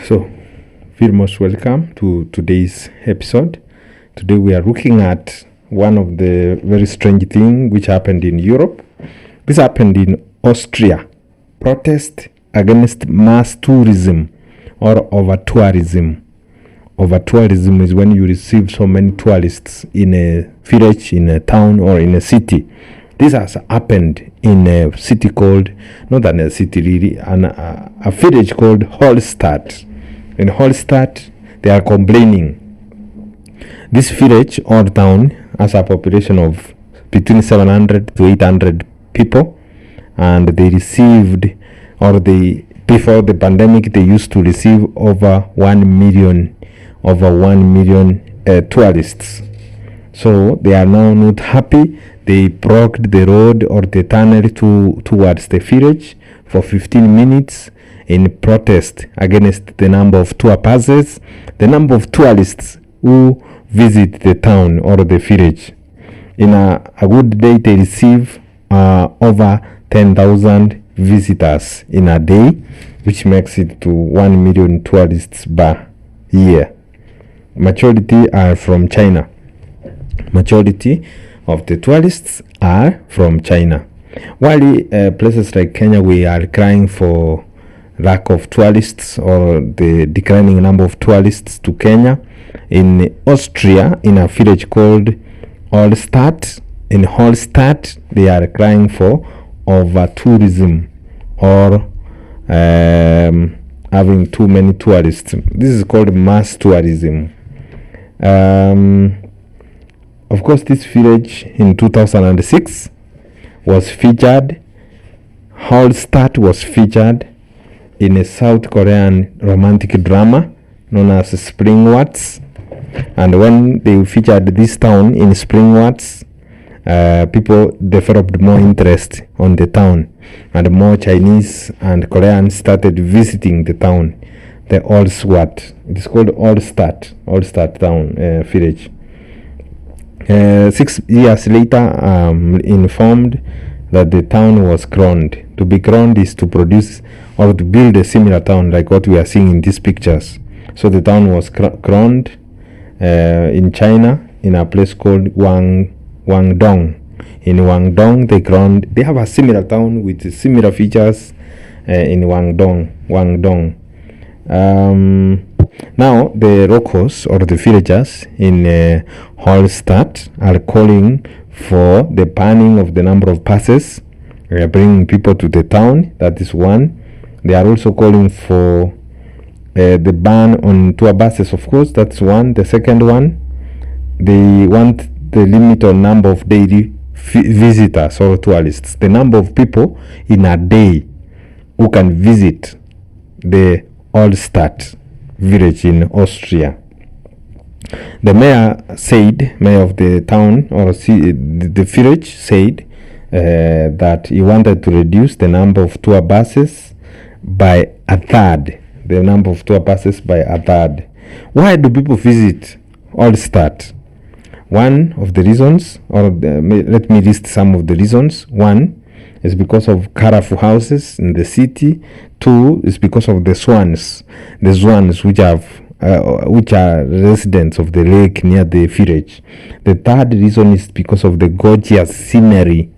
So, feel most welcome to today's episode. Today we are looking at one of the very strange things which happened in Europe. This happened in Austria. Protest against mass tourism or over-tourism. Over-tourism is when you receive so many tourists in a village, in a town, or in a city. This has happened in a city called, not a city really, a village called Hallstatt. In Hallstatt, they are complaining. This village or town has a population of between 700 to 800 people, and they received, before the pandemic, they used to receive over 1 million tourists. So they are now not happy. They blocked the road or the tunnel towards the village for 15 minutes in protest against the number of tour passes, the number of tourists who visit the town or the village. In a good day, they receive over 10,000 visitors in a day, which makes it to 1 million tourists per year. Majority are from China. Majority of the tourists are from China. While places like Kenya, we are crying for lack of tourists or the declining number of tourists to Kenya. In Austria, in a village called Hallstatt, they are crying for over-tourism or having too many tourists. This is called mass tourism. Of course, this village in 2006 was featured. Hallstatt was featured in a South Korean romantic drama known as Spring Wars. And when they featured this town in Spring Wars, people developed more interest on the town, and more Chinese and Koreans started visiting the town. The Hallstatt. It is called Hallstatt town village. 6 years later, informed that the town was crowned. To be crowned is to produce or to build a similar town like what we are seeing in these pictures. So the town was crowned in China in a place called Guangdong. In Guangdong, they have a similar town with similar features in Guangdong. Now the locals or the villagers in Hallstatt are calling for the banning of the number of passes bringing people to the town. That is one. They are also calling for the ban on tour buses, of course. That's one. The second one, they want the limit on number of daily visitors or tourists, the number of people in a day who can visit the Hallstatt village in Austria. The mayor of the town or the village said that he wanted to reduce the number of tour buses by a third. Why do people visit Hallstatt? One of the reasons, let me list some of the reasons. One is because of colorful houses in the city. Two is because of the swans which are residents of the lake near the village. The third reason is because of the gorgeous scenery.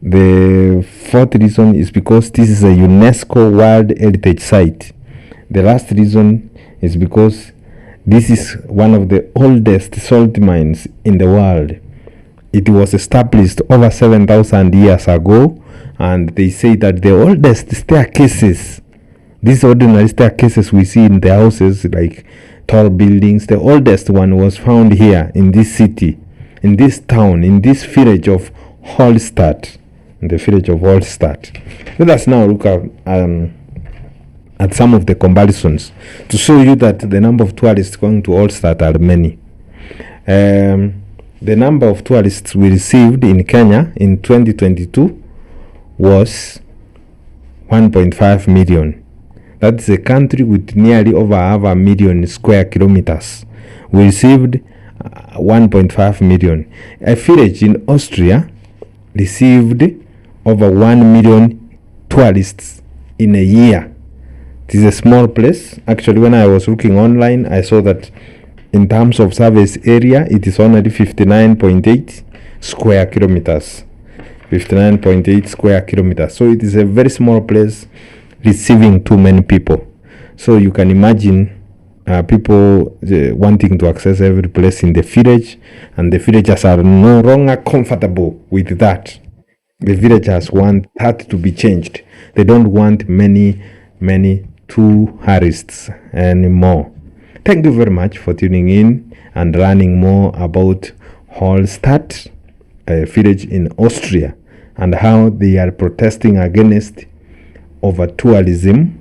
The fourth reason is because this is a UNESCO World Heritage Site. The last reason is because this is one of the oldest salt mines in the world. It was established over 7,000 years ago, and they say that the oldest staircases, these ordinary staircases we see in the houses like tall buildings, the oldest one was found here in this city, in this town, in this village of Hallstatt. Let us now look at some of the comparisons to show you that the number of tourists going to Hallstatt are many. The number of tourists we received in Kenya in 2022 was 1.5 million. That's a country with nearly over half a million square kilometers. We received 1.5 million. A village in Austria received over 1 million tourists in a year. It is a small place. Actually, when I was looking online, I saw that in terms of surface area, it is only 59.8 square kilometers. 59.8 square kilometers. So it is a very small place receiving too many people. So you can imagine people wanting to access every place in the village, and the villagers are no longer comfortable with that. The villagers want that to be changed. They don't want many tourists anymore. Thank you very much for tuning in and learning more about Hallstatt, a village in Austria, and how they are protesting against over tourism,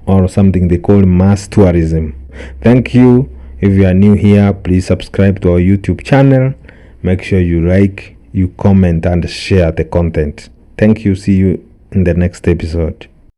or something they call mass tourism. Thank you. If you are new here, please subscribe to our YouTube channel. Make sure you like, you comment, and share the content. Thank you. See you in the next episode.